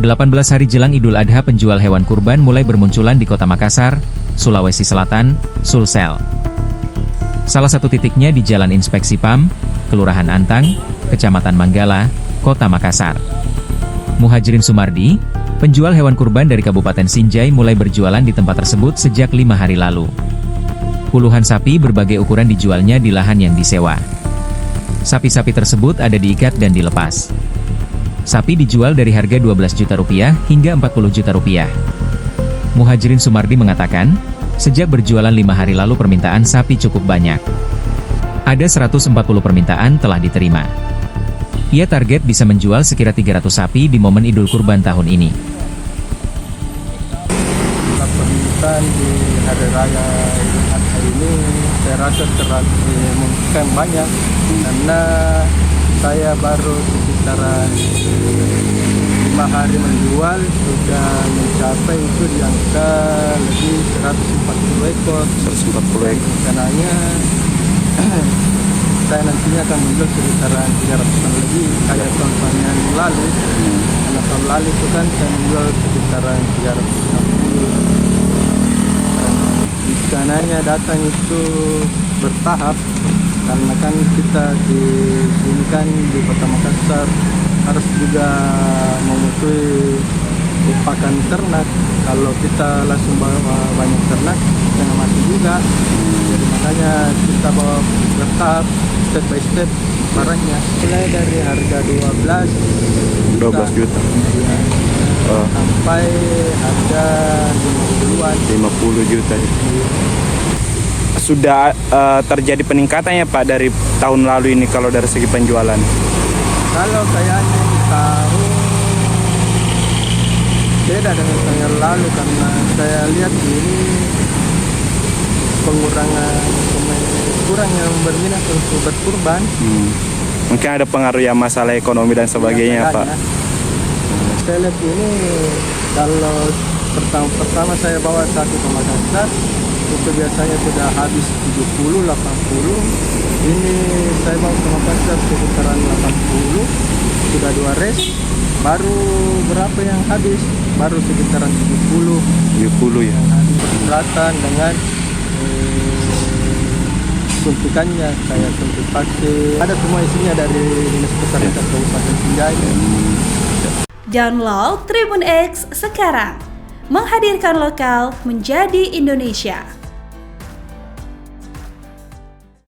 18 hari jelang Idul Adha, penjual hewan kurban mulai bermunculan di Kota Makassar, Sulawesi Selatan, Sulsel. Salah satu titiknya di Jalan Inspeksi PAM, Kelurahan Antang, Kecamatan Manggala, Kota Makassar. Muhajirin Sumardi, penjual hewan kurban dari Kabupaten Sinjai, mulai berjualan di tempat tersebut sejak 5 hari lalu. Puluhan sapi berbagai ukuran dijualnya di lahan yang disewa. Sapi-sapi tersebut ada diikat dan dilepas. Sapi dijual dari harga Rp12 juta hingga Rp40 juta. Muhajirin Sumardi mengatakan, sejak berjualan 5 hari lalu permintaan sapi cukup banyak. Ada 140 permintaan telah diterima. Ia target bisa menjual sekira 300 sapi di momen Idul Kurban tahun ini. Permintaan di hari raya Idul Adha ini saya rasa mungkin banyak, karena saya baru sekitaran 5 hari menjual sudah mencapai itu di angka lebih 140 ekor. 140 ekor. Rencananya saya nantinya akan menjual sekitaran 300-an lebih kayak tahun yang lalu. Karena tahun lalu itu kan saya menjual sekitaran 360. Rencananya datang itu bertahap, karena kan kita di sini kan di Kota Makassar harus juga memutui pakan ternak. Kalau kita langsung bawa banyak ternak jangan mati juga. Jadi makanya kita bawa bertahap, step by step barangnya. Mulai dari harga 12 juta sampai harga 50 juta. Sudah terjadi peningkatannya Pak dari tahun lalu ini kalau dari segi penjualan? Kalau kayaknya di tahun beda dengan tahun yang lalu, karena saya lihat ini kurang yang berminat untuk berkurban. Mungkin ada pengaruh ya masalah ekonomi dan sebagainya, Pak. Saya lihat ini kalau pertama saya bawa sapi ke Makassar itu biasanya sudah habis 70-80. Ini saya bawa ke Makassar sekitaran 80, sudah 2 res. Baru berapa yang habis? Baru sekitaran 70 ya. Persyaratan dengan suntikannya, kayak suntik vaksin. Ada semua isinya dari Dinas Kesehatan Kabupaten Sinjai. Download Tribun X sekarang, menghadirkan lokal menjadi Indonesia.